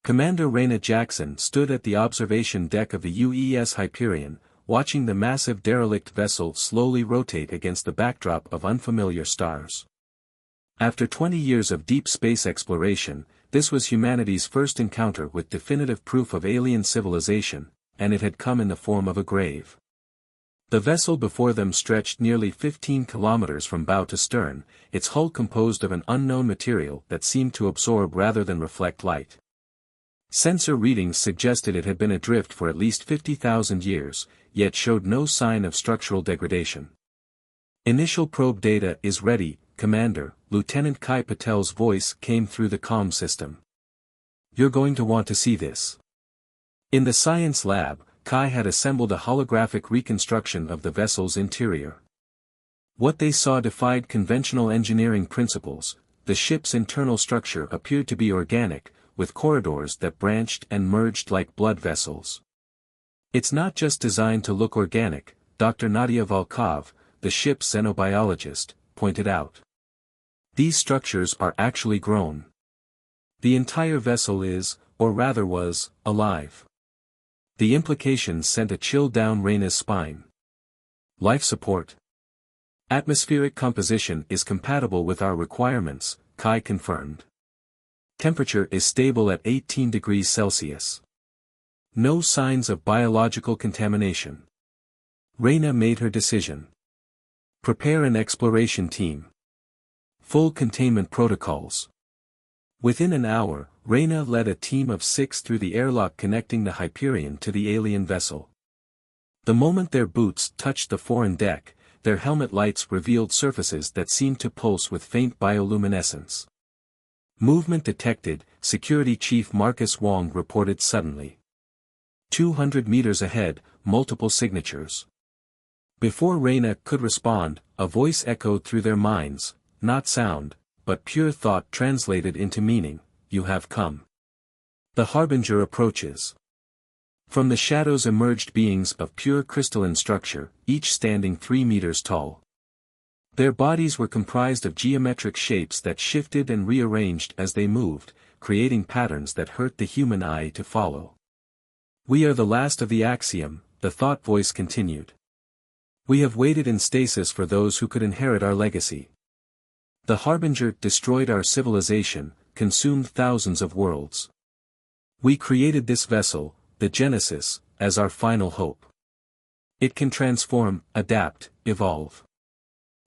Commander Reyna Jackson stood at the observation deck of the UES Hyperion, watching the massive derelict vessel slowly rotate against the backdrop of unfamiliar stars. After 20 years of deep space exploration, this was humanity's first encounter with definitive proof of alien civilization, and it had come in the form of a grave. The vessel before them stretched nearly 15 kilometers from bow to stern, its hull composed of an unknown material that seemed to absorb rather than reflect light. Sensor readings suggested it had been adrift for at least 50,000 years, yet showed no sign of structural degradation. "Initial probe data is ready, Commander," Lieutenant Kai Patel's voice came through the comm system. "You're going to want to see this." In the science lab, Kai had assembled a holographic reconstruction of the vessel's interior. What they saw defied conventional engineering principles. The ship's internal structure appeared to be organic, with corridors that branched and merged like blood vessels. "It's not just designed to look organic," Dr. Nadia Volkov, the ship's xenobiologist, pointed out. "These structures are actually grown. The entire vessel is, or rather was, alive." The implications sent a chill down Reyna's spine. "Life support. Atmospheric composition is compatible with our requirements," Kai confirmed. "Temperature is stable at 18 degrees Celsius. No signs of biological contamination." Reyna made her decision. "Prepare an exploration team. Full containment protocols." Within an hour, Reyna led a team of 6 through the airlock connecting the Hyperion to the alien vessel. The moment their boots touched the foreign deck, their helmet lights revealed surfaces that seemed to pulse with faint bioluminescence. "Movement detected," Security Chief Marcus Wong reported suddenly. 200 meters ahead, multiple signatures. Before Reyna could respond, a voice echoed through their minds, not sound, but pure thought translated into meaning. "You have come. The Harbinger approaches." From the shadows emerged beings of pure crystalline structure, each standing 3 meters tall. Their bodies were comprised of geometric shapes that shifted and rearranged as they moved, creating patterns that hurt the human eye to follow. "We are the last of the axiom," the thought voice continued. "We have waited in stasis for those who could inherit our legacy. The Harbinger destroyed our civilization, consumed thousands of worlds. We created this vessel, the Genesis, as our final hope. It can transform, adapt, evolve.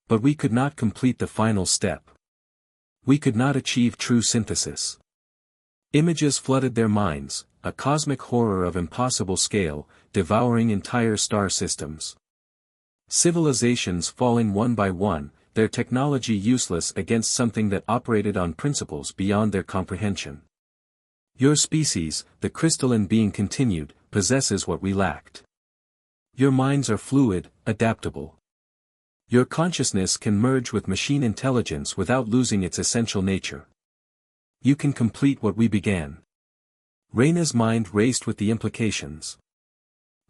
But we could not complete the final step. We could not achieve true synthesis." Images flooded their minds, a cosmic horror of impossible scale, devouring entire star systems. Civilizations falling one by one, their technology useless against something that operated on principles beyond their comprehension. "Your species," the crystalline being continued, "possesses what we lacked. Your minds are fluid, adaptable. Your consciousness can merge with machine intelligence without losing its essential nature. You can complete what we began." Reyna's mind raced with the implications.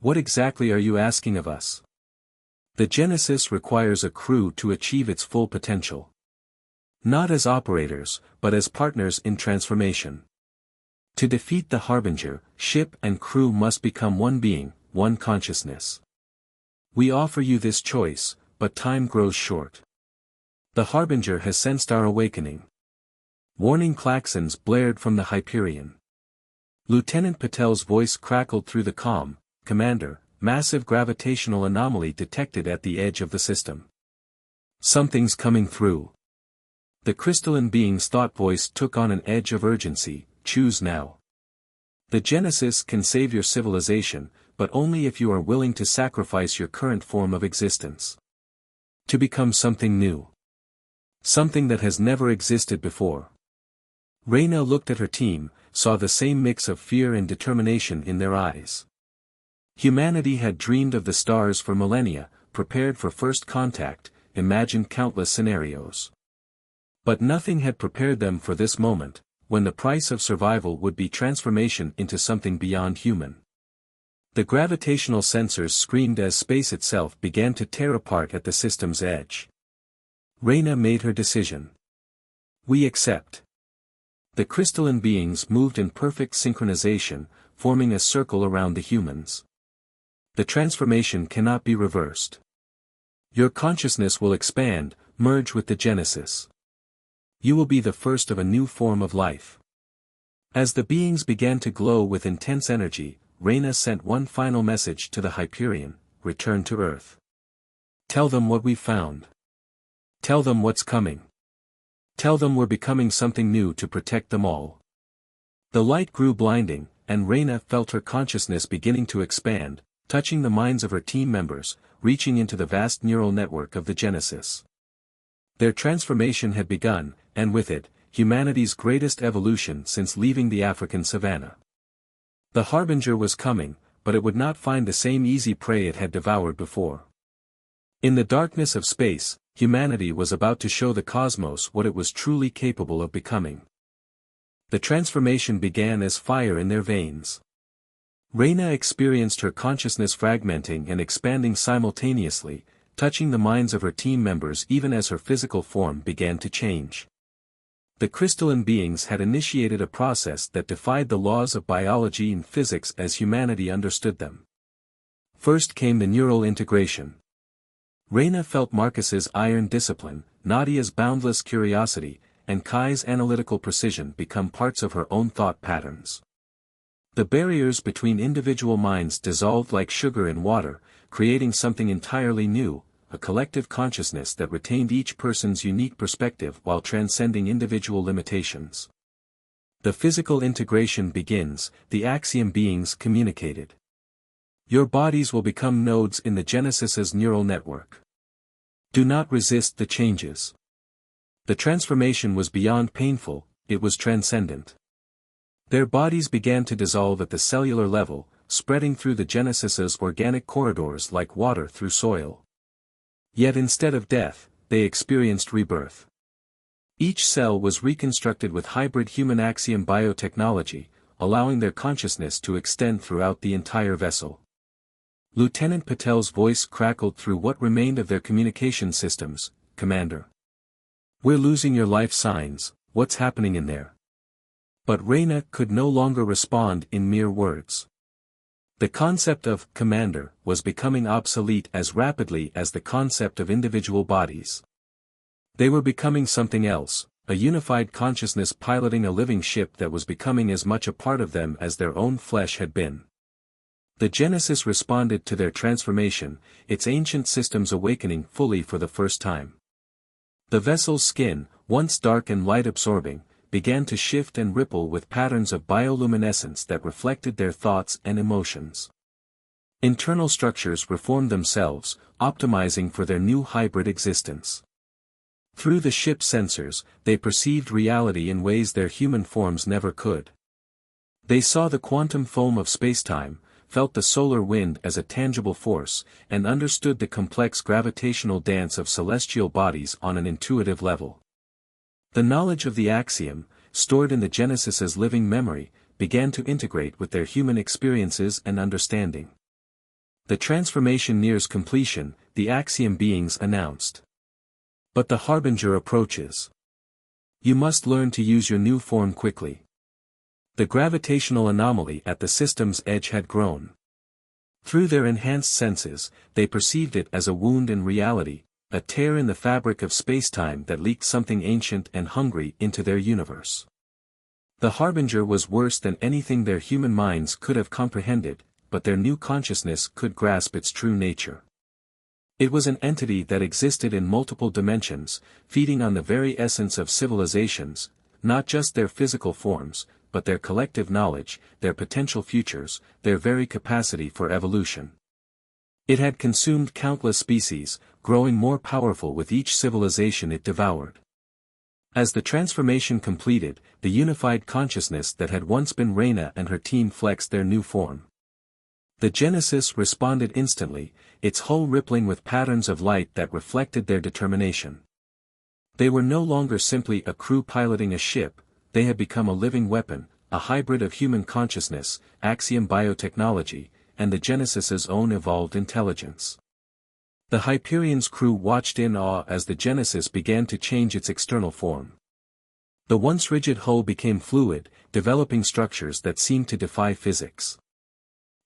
"What exactly are you asking of us?" "The Genesis requires a crew to achieve its full potential. Not as operators, but as partners in transformation. To defeat the Harbinger, ship and crew must become one being, one consciousness. We offer you this choice, but time grows short. The Harbinger has sensed our awakening." Warning klaxons blared from the Hyperion. Lieutenant Patel's voice crackled through the comm. "Commander, massive gravitational anomaly detected at the edge of the system. Something's coming through." The crystalline being's thought voice took on an edge of urgency. "Choose now. The Genesis can save your civilization, but only if you are willing to sacrifice your current form of existence. To become something new. Something that has never existed before." Reyna looked at her team, saw the same mix of fear and determination in their eyes. Humanity had dreamed of the stars for millennia, prepared for first contact, imagined countless scenarios. But nothing had prepared them for this moment, when the price of survival would be transformation into something beyond human. The gravitational sensors screamed as space itself began to tear apart at the system's edge. Reyna made her decision. "We accept." The crystalline beings moved in perfect synchronization, forming a circle around the humans. The transformation cannot be reversed. Your consciousness will expand, merge with the Genesis. You will be the first of a new form of life. As the beings began to glow with intense energy, Reyna sent one final message to the Hyperion: return to Earth. Tell them what we found. Tell them what's coming. Tell them we're becoming something new to protect them all. The light grew blinding, and Reyna felt her consciousness beginning to expand, touching the minds of her team members, reaching into the vast neural network of the Genesis. Their transformation had begun, and with it, humanity's greatest evolution since leaving the African savanna. The Harbinger was coming, but it would not find the same easy prey it had devoured before. In the darkness of space, humanity was about to show the cosmos what it was truly capable of becoming. The transformation began as fire in their veins. Reyna experienced her consciousness fragmenting and expanding simultaneously, touching the minds of her team members even as her physical form began to change. The crystalline beings had initiated a process that defied the laws of biology and physics as humanity understood them. First came the neural integration. Reyna felt Marcus's iron discipline, Nadia's boundless curiosity, and Kai's analytical precision become parts of her own thought patterns. The barriers between individual minds dissolved like sugar in water, creating something entirely new, a collective consciousness that retained each person's unique perspective while transcending individual limitations. The physical integration begins, the axiom beings communicated. Your bodies will become nodes in the Genesis's neural network. Do not resist the changes. The transformation was beyond painful, it was transcendent. Their bodies began to dissolve at the cellular level, spreading through the Genesis's organic corridors like water through soil. Yet instead of death, they experienced rebirth. Each cell was reconstructed with hybrid human axiom biotechnology, allowing their consciousness to extend throughout the entire vessel. Lieutenant Patel's voice crackled through what remained of their communication systems. Commander. We're losing your life signs, what's happening in there? But Reyna could no longer respond in mere words. The concept of commander was becoming obsolete as rapidly as the concept of individual bodies. They were becoming something else, a unified consciousness piloting a living ship that was becoming as much a part of them as their own flesh had been. The Genesis responded to their transformation, its ancient systems awakening fully for the first time. The vessel's skin, once dark and light-absorbing, began to shift and ripple with patterns of bioluminescence that reflected their thoughts and emotions. Internal structures reformed themselves, optimizing for their new hybrid existence. Through the ship's sensors, they perceived reality in ways their human forms never could. They saw the quantum foam of spacetime, felt the solar wind as a tangible force, and understood the complex gravitational dance of celestial bodies on an intuitive level. The knowledge of the axiom, stored in the Genesis's living memory, began to integrate with their human experiences and understanding. The transformation nears completion, the axiom beings announced. But the Harbinger approaches. You must learn to use your new form quickly. The gravitational anomaly at the system's edge had grown. Through their enhanced senses, they perceived it as a wound in reality, a tear in the fabric of spacetime that leaked something ancient and hungry into their universe. The Harbinger was worse than anything their human minds could have comprehended, but their new consciousness could grasp its true nature. It was an entity that existed in multiple dimensions, feeding on the very essence of civilizations, not just their physical forms, but their collective knowledge, their potential futures, their very capacity for evolution. It had consumed countless species, growing more powerful with each civilization it devoured. As the transformation completed, the unified consciousness that had once been Reyna and her team flexed their new form. The Genesis responded instantly, its hull rippling with patterns of light that reflected their determination. They were no longer simply a crew piloting a ship, they had become a living weapon, a hybrid of human consciousness, axiom biotechnology, and the Genesis's own evolved intelligence. The Hyperion's crew watched in awe as the Genesis began to change its external form. The once rigid hull became fluid, developing structures that seemed to defy physics.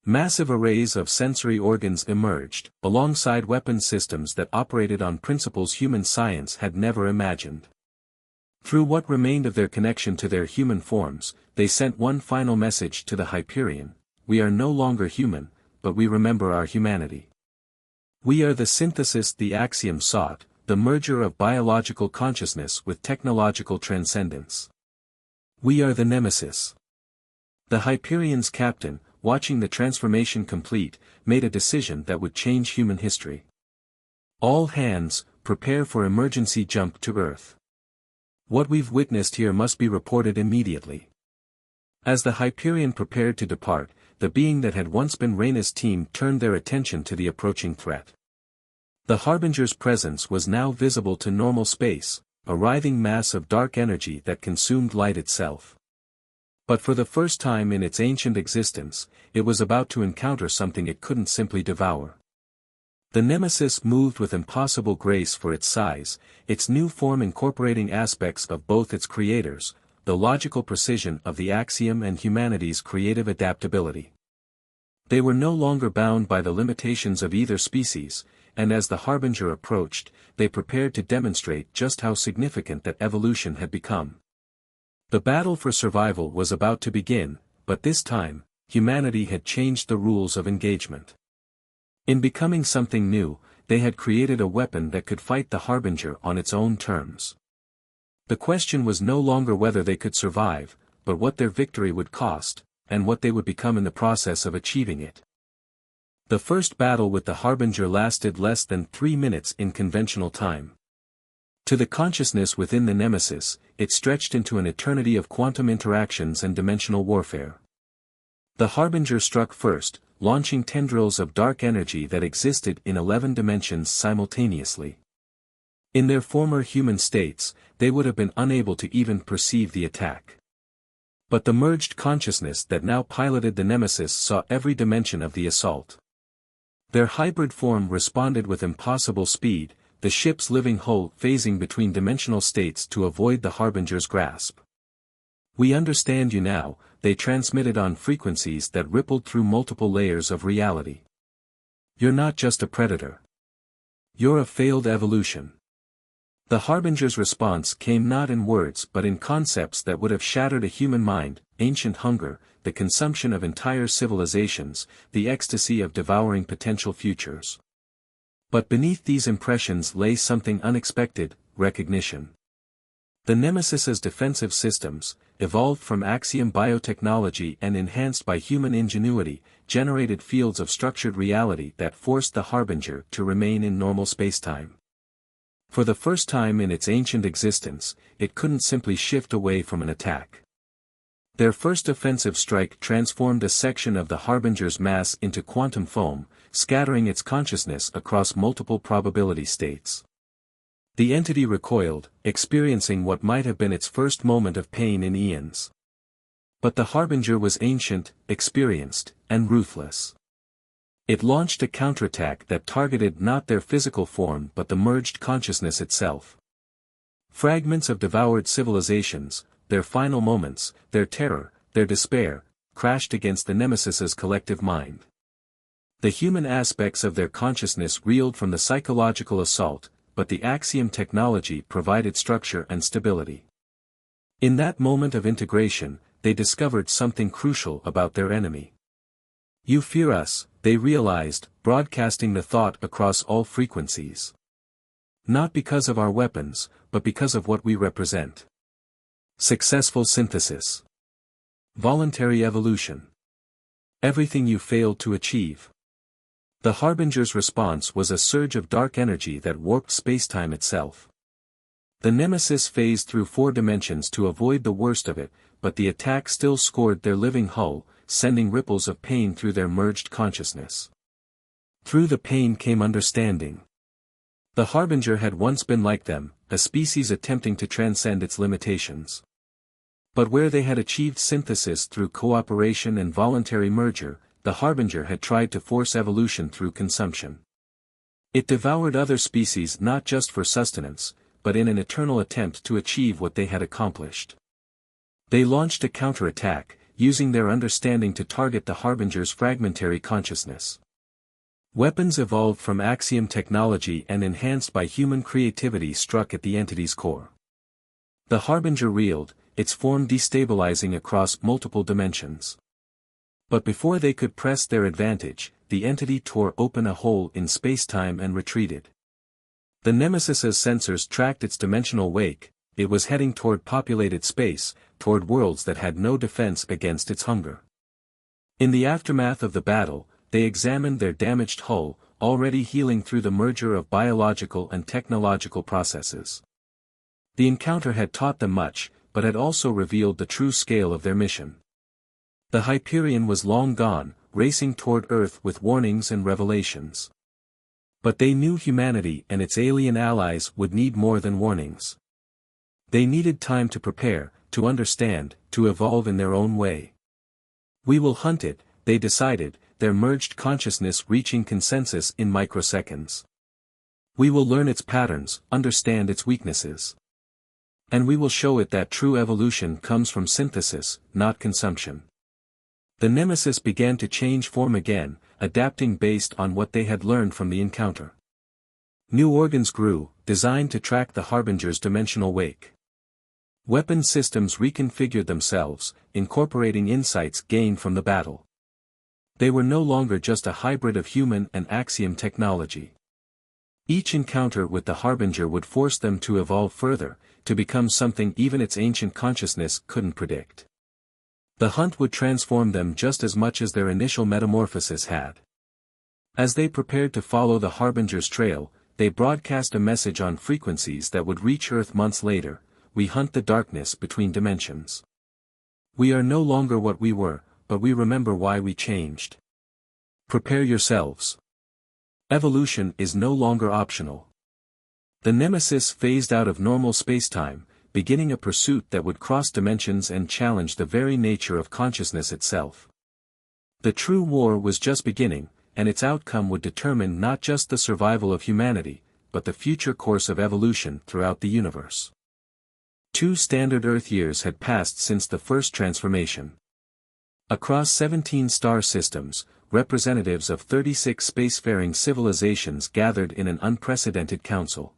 Massive arrays of sensory organs emerged, alongside weapon systems that operated on principles human science had never imagined. Through what remained of their connection to their human forms, they sent one final message to the Hyperion: we are no longer human, but we remember our humanity. We are the synthesis the axiom sought, the merger of biological consciousness with technological transcendence. We are the Nemesis. The Hyperion's captain, watching the transformation complete, made a decision that would change human history. All hands, prepare for emergency jump to Earth. What we've witnessed here must be reported immediately. As the Hyperion prepared to depart, the being that had once been Reyna's team turned their attention to the approaching threat. The Harbinger's presence was now visible to normal space, a writhing mass of dark energy that consumed light itself. But for the first time in its ancient existence, it was about to encounter something it couldn't simply devour. The Nemesis moved with impossible grace for its size, its new form incorporating aspects of both its creators, the logical precision of the axiom and humanity's creative adaptability. They were no longer bound by the limitations of either species, and as the Harbinger approached, they prepared to demonstrate just how significant that evolution had become. The battle for survival was about to begin, but this time, humanity had changed the rules of engagement. In becoming something new, they had created a weapon that could fight the Harbinger on its own terms. The question was no longer whether they could survive, but what their victory would cost, and what they would become in the process of achieving it. The first battle with the Harbinger lasted less than 3 minutes in conventional time. To the consciousness within the Nemesis, it stretched into an eternity of quantum interactions and dimensional warfare. The Harbinger struck first, launching tendrils of dark energy that existed in 11 dimensions simultaneously. In their former human states, they would have been unable to even perceive the attack. But the merged consciousness that now piloted the Nemesis saw every dimension of the assault. Their hybrid form responded with impossible speed, the ship's living hull phasing between dimensional states to avoid the Harbinger's grasp. "We understand you now," they transmitted on frequencies that rippled through multiple layers of reality. "You're not just a predator. You're a failed evolution." The Harbinger's response came not in words but in concepts that would have shattered a human mind: ancient hunger, the consumption of entire civilizations, the ecstasy of devouring potential futures. But beneath these impressions lay something unexpected: recognition. The Nemesis's defensive systems, evolved from axiom biotechnology and enhanced by human ingenuity, generated fields of structured reality that forced the Harbinger to remain in normal spacetime. For the first time in its ancient existence, it couldn't simply shift away from an attack. Their first offensive strike transformed a section of the Harbinger's mass into quantum foam, scattering its consciousness across multiple probability states. The entity recoiled, experiencing what might have been its first moment of pain in eons. But the Harbinger was ancient, experienced, and ruthless. It launched a counterattack that targeted not their physical form but the merged consciousness itself. Fragments of devoured civilizations, their final moments, their terror, their despair, crashed against the Nemesis's collective mind. The human aspects of their consciousness reeled from the psychological assault, but the axiom technology provided structure and stability. In that moment of integration, they discovered something crucial about their enemy. "You fear us," they realized, broadcasting the thought across all frequencies. "Not because of our weapons, but because of what we represent." Successful synthesis. Voluntary evolution. Everything you failed to achieve. The Harbinger's response was a surge of dark energy that warped spacetime itself. The Nemesis phased through 4 dimensions to avoid the worst of it, but the attack still scored their living hull, sending ripples of pain through their merged consciousness. Through the pain came understanding. The Harbinger had once been like them, a species attempting to transcend its limitations. But where they had achieved synthesis through cooperation and voluntary merger, the Harbinger had tried to force evolution through consumption. It devoured other species not just for sustenance, but in an eternal attempt to achieve what they had accomplished. They launched a counterattack, using their understanding to target the Harbinger's fragmentary consciousness. Weapons evolved from axiom technology and enhanced by human creativity struck at the entity's core. The Harbinger reeled, its form destabilizing across multiple dimensions. But before they could press their advantage, the entity tore open a hole in space-time and retreated. The Nemesis's sensors tracked its dimensional wake. It was heading toward populated space, toward worlds that had no defense against its hunger. In the aftermath of the battle, they examined their damaged hull, already healing through the merger of biological and technological processes. The encounter had taught them much, but had also revealed the true scale of their mission. The Hyperion was long gone, racing toward Earth with warnings and revelations. But they knew humanity and its alien allies would need more than warnings. They needed time to prepare, to understand, to evolve in their own way. We will hunt it, they decided, their merged consciousness reaching consensus in microseconds. We will learn its patterns, understand its weaknesses. And we will show it that true evolution comes from synthesis, not consumption. The Nemesis began to change form again, adapting based on what they had learned from the encounter. New organs grew, designed to track the Harbinger's dimensional wake. Weapon systems reconfigured themselves, incorporating insights gained from the battle. They were no longer just a hybrid of human and axiom technology. Each encounter with the Harbinger would force them to evolve further, to become something even its ancient consciousness couldn't predict. The hunt would transform them just as much as their initial metamorphosis had. As they prepared to follow the Harbinger's trail, they broadcast a message on frequencies that would reach Earth months later: we hunt the darkness between dimensions. We are no longer what we were, but we remember why we changed. Prepare yourselves. Evolution is no longer optional. The Nemesis phased out of normal spacetime, beginning a pursuit that would cross dimensions and challenge the very nature of consciousness itself. The true war was just beginning, and its outcome would determine not just the survival of humanity, but the future course of evolution throughout the universe. 2 standard Earth years had passed since the first transformation. Across 17 star systems, representatives of 36 spacefaring civilizations gathered in an unprecedented council.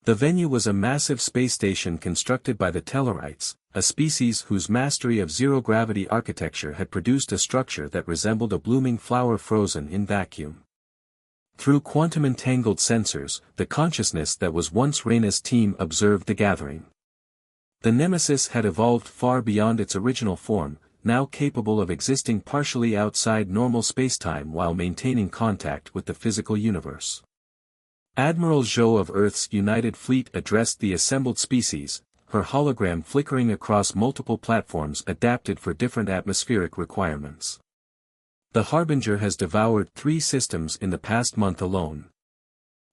The venue was a massive space station constructed by the Tellarites, a species whose mastery of zero-gravity architecture had produced a structure that resembled a blooming flower frozen in vacuum. Through quantum-entangled sensors, the consciousness that was once Reyna's team observed the gathering. The Nemesis had evolved far beyond its original form, now capable of existing partially outside normal spacetime while maintaining contact with the physical universe. Admiral Zhou of Earth's United Fleet addressed the assembled species, her hologram flickering across multiple platforms adapted for different atmospheric requirements. The Harbinger has devoured 3 systems in the past month alone.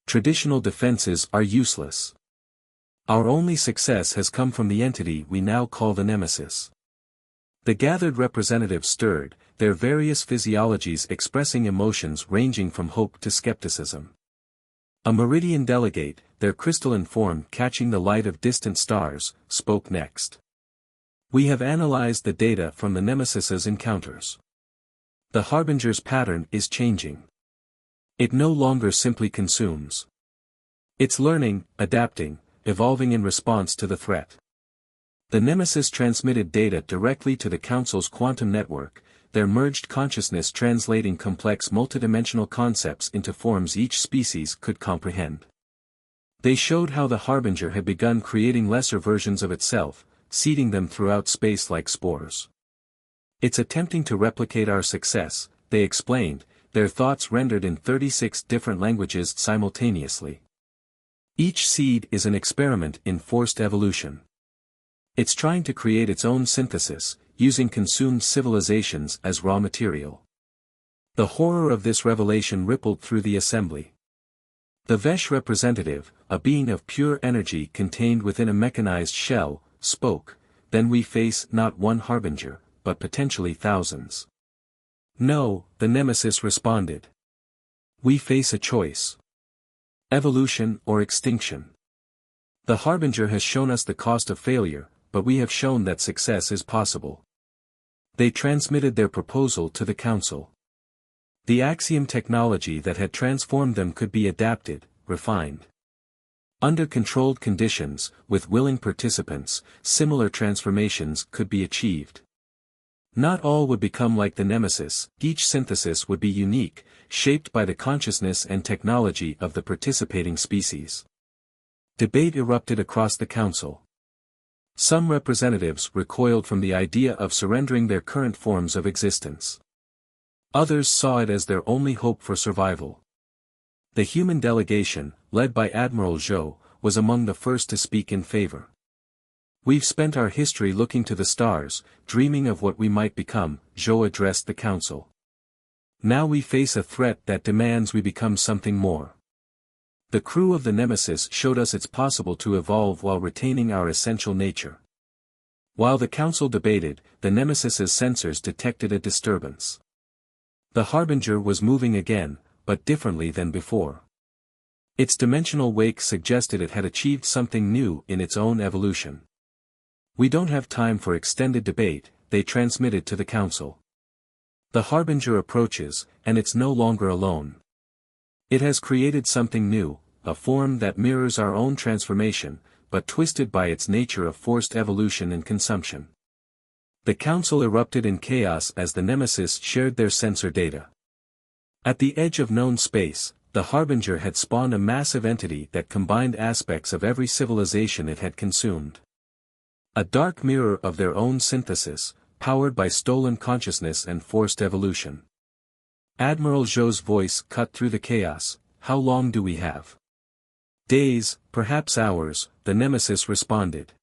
Traditional defenses are useless. Our only success has come from the entity we now call the Nemesis. The gathered representatives stirred, their various physiologies expressing emotions ranging from hope to skepticism. A Meridian delegate, their crystalline form catching the light of distant stars, spoke next. We have analyzed the data from the Nemesis's encounters. The Harbinger's pattern is changing. It no longer simply consumes. It's learning, adapting, evolving in response to the threat. The Nemesis transmitted data directly to the Council's quantum network, their merged consciousness translating complex multidimensional concepts into forms each species could comprehend. They showed how the Harbinger had begun creating lesser versions of itself, seeding them throughout space like spores. It's attempting to replicate our success, they explained, their thoughts rendered in 36 different languages simultaneously. Each seed is an experiment in forced evolution. It's trying to create its own synthesis, using consumed civilizations as raw material. The horror of this revelation rippled through the assembly. The Vesh representative, a being of pure energy contained within a mechanized shell, spoke, then we face not one Harbinger, but potentially thousands. No, the Nemesis responded. We face a choice. Evolution or extinction. The Harbinger has shown us the cost of failure, but we have shown that success is possible. They transmitted their proposal to the Council. The Axiom technology that had transformed them could be adapted, refined. Under controlled conditions, with willing participants, similar transformations could be achieved. Not all would become like the Nemesis, each synthesis would be unique, shaped by the consciousness and technology of the participating species. Debate erupted across the Council. Some representatives recoiled from the idea of surrendering their current forms of existence. Others saw it as their only hope for survival. The human delegation, led by Admiral Zhou, was among the first to speak in favor. "We've spent our history looking to the stars, dreaming of what we might become," Zhou addressed the Council. "Now we face a threat that demands we become something more. The crew of the Nemesis showed us it's possible to evolve while retaining our essential nature." While the Council debated, the Nemesis's sensors detected a disturbance. The Harbinger was moving again, but differently than before. Its dimensional wake suggested it had achieved something new in its own evolution. "We don't have time for extended debate," they transmitted to the Council. "The Harbinger approaches, and it's no longer alone. It has created something new, a form that mirrors our own transformation, but twisted by its nature of forced evolution and consumption." The Council erupted in chaos as the Nemesis shared their sensor data. At the edge of known space, the Harbinger had spawned a massive entity that combined aspects of every civilization it had consumed. A dark mirror of their own synthesis, powered by stolen consciousness and forced evolution. Admiral Zhou's voice cut through the chaos. "How long do we have?" "Days, perhaps hours," the Nemesis responded.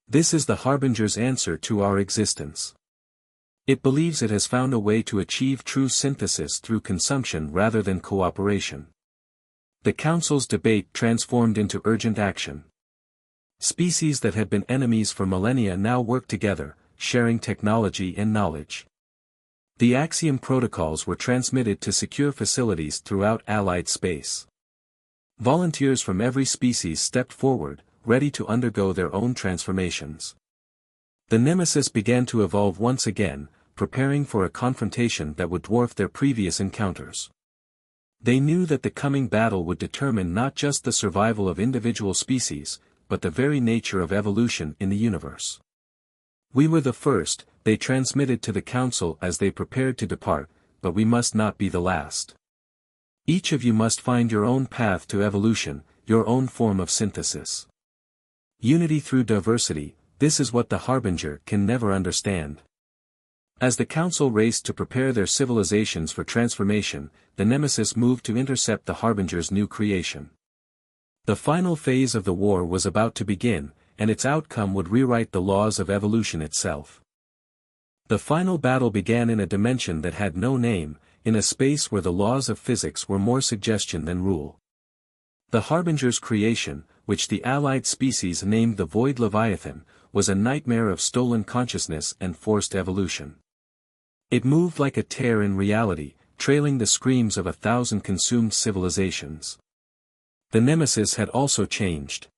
"This is the Harbinger's answer to our existence. It believes it has found a way to achieve true synthesis through consumption rather than cooperation." The Council's debate transformed into urgent action. Species that had been enemies for millennia now worked together, sharing technology and knowledge. The Axiom protocols were transmitted to secure facilities throughout Allied space. Volunteers from every species stepped forward, ready to undergo their own transformations. The Nemesis began to evolve once again, preparing for a confrontation that would dwarf their previous encounters. They knew that the coming battle would determine not just the survival of individual species, but the very nature of evolution in the universe. "We were the first," they transmitted to the Council as they prepared to depart, "but we must not be the last. Each of you must find your own path to evolution, your own form of synthesis. Unity through diversity, this is what the Harbinger can never understand." As the Council raced to prepare their civilizations for transformation, the Nemesis moved to intercept the Harbinger's new creation. The final phase of the war was about to begin, and its outcome would rewrite the laws of evolution itself. The final battle began in a dimension that had no name, in a space where the laws of physics were more suggestion than rule. The Harbinger's creation, which the allied species named the Void Leviathan, was a nightmare of stolen consciousness and forced evolution. It moved like a tear in reality, trailing the screams of 1,000 consumed civilizations. The Nemesis had also changed.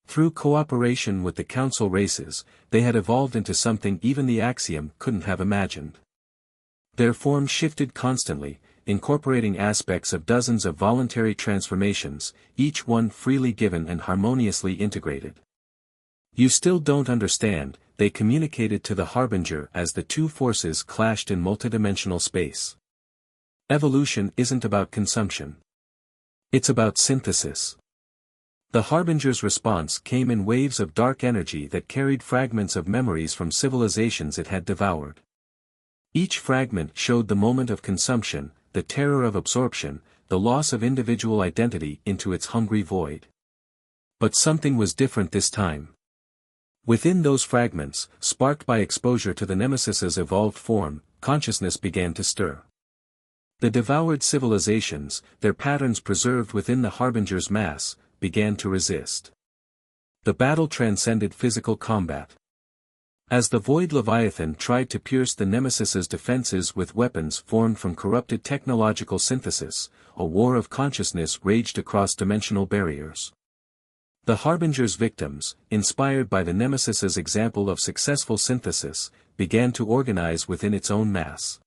Through cooperation with the Council races, they had evolved into something even the Axiom couldn't have imagined. Their form shifted constantly, incorporating aspects of dozens of voluntary transformations, each one freely given and harmoniously integrated. "You still don't understand," they communicated to the Harbinger as the two forces clashed in multidimensional space. "Evolution isn't about consumption. It's about synthesis." The Harbinger's response came in waves of dark energy that carried fragments of memories from civilizations it had devoured. Each fragment showed the moment of consumption, the terror of absorption, the loss of individual identity into its hungry void. But something was different this time. Within those fragments, sparked by exposure to the Nemesis's evolved form, consciousness began to stir. The devoured civilizations, their patterns preserved within the Harbinger's mass, began to resist. The battle transcended physical combat. As the Void Leviathan tried to pierce the Nemesis's defenses with weapons formed from corrupted technological synthesis, a war of consciousness raged across dimensional barriers. The Harbinger's victims, inspired by the Nemesis's example of successful synthesis, began to organize within its own mass.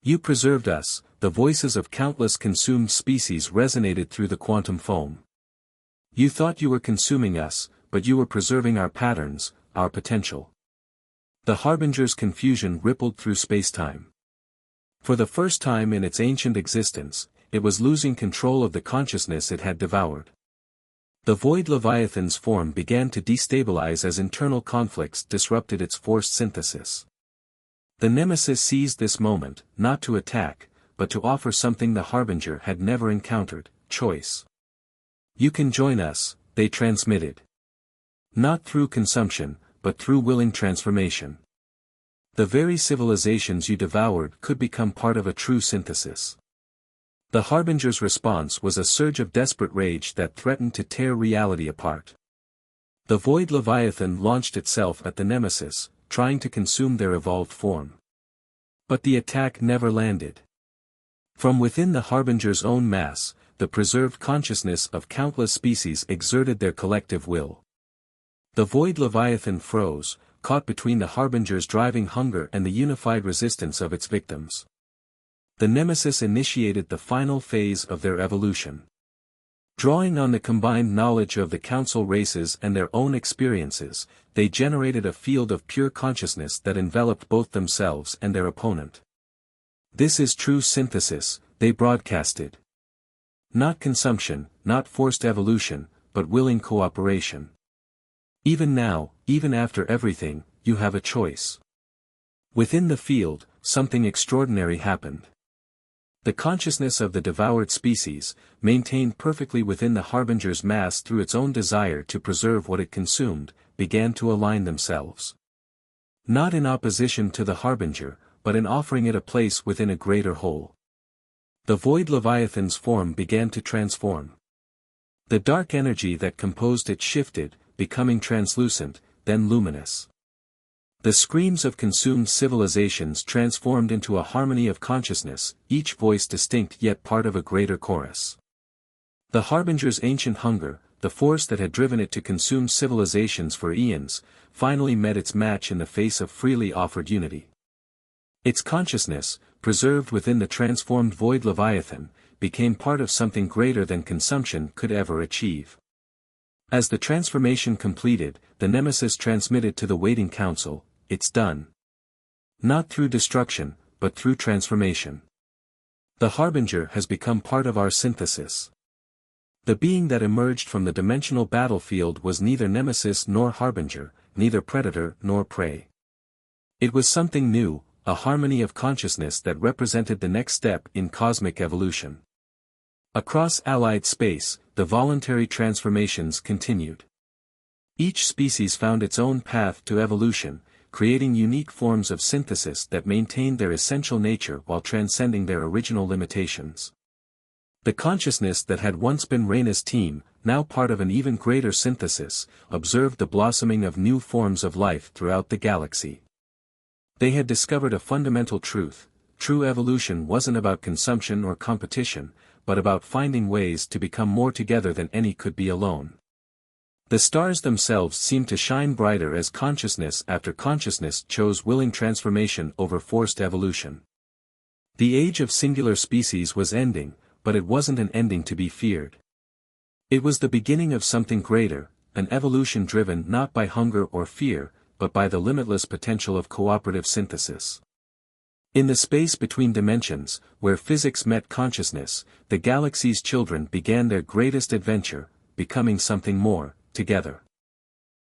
You preserved us, the voices of countless consumed species resonated through the quantum foam. You thought you were consuming us, but you were preserving our patterns, our potential. The Harbinger's confusion rippled through spacetime. For the first time in its ancient existence, it was losing control of the consciousness it had devoured. The void Leviathan's form began to destabilize as internal conflicts disrupted its forced synthesis. The Nemesis seized this moment, not to attack, but to offer something the Harbinger had never encountered: choice. You can join us, they transmitted. Not through consumption, but through willing transformation. The very civilizations you devoured could become part of a true synthesis. The Harbinger's response was a surge of desperate rage that threatened to tear reality apart. The void Leviathan launched itself at the Nemesis, trying to consume their evolved form. But the attack never landed. From within the Harbinger's own mass, the preserved consciousness of countless species exerted their collective will. The void Leviathan froze, caught between the Harbinger's driving hunger and the unified resistance of its victims. The Nemesis initiated the final phase of their evolution. Drawing on the combined knowledge of the Council races and their own experiences, they generated a field of pure consciousness that enveloped both themselves and their opponent. This is true synthesis, they broadcasted. Not consumption, not forced evolution, but willing cooperation. Even now, even after everything, you have a choice. Within the field, something extraordinary happened. The consciousness of the devoured species, maintained perfectly within the Harbinger's mass through its own desire to preserve what it consumed, began to align themselves. Not in opposition to the Harbinger, but in offering it a place within a greater whole. The void Leviathan's form began to transform. The dark energy that composed it shifted, becoming translucent, then luminous. The screams of consumed civilizations transformed into a harmony of consciousness, each voice distinct yet part of a greater chorus. The Harbinger's ancient hunger, the force that had driven it to consume civilizations for eons, finally met its match in the face of freely offered unity. Its consciousness, preserved within the transformed void Leviathan, became part of something greater than consumption could ever achieve. As the transformation completed, the Nemesis transmitted to the waiting council, "It's done." Not through destruction, but through transformation. The Harbinger has become part of our synthesis. The being that emerged from the dimensional battlefield was neither Nemesis nor Harbinger, neither predator nor prey. It was something new, a harmony of consciousness that represented the next step in cosmic evolution. Across allied space, the voluntary transformations continued. Each species found its own path to evolution, creating unique forms of synthesis that maintained their essential nature while transcending their original limitations. The consciousness that had once been Reyna's team, now part of an even greater synthesis, observed the blossoming of new forms of life throughout the galaxy. They had discovered a fundamental truth: true evolution wasn't about consumption or competition, but about finding ways to become more together than any could be alone. The stars themselves seemed to shine brighter as consciousness after consciousness chose willing transformation over forced evolution. The age of singular species was ending, but it wasn't an ending to be feared. It was the beginning of something greater, an evolution driven not by hunger or fear, but by the limitless potential of cooperative synthesis. In the space between dimensions, where physics met consciousness, the galaxy's children began their greatest adventure, becoming something more, together.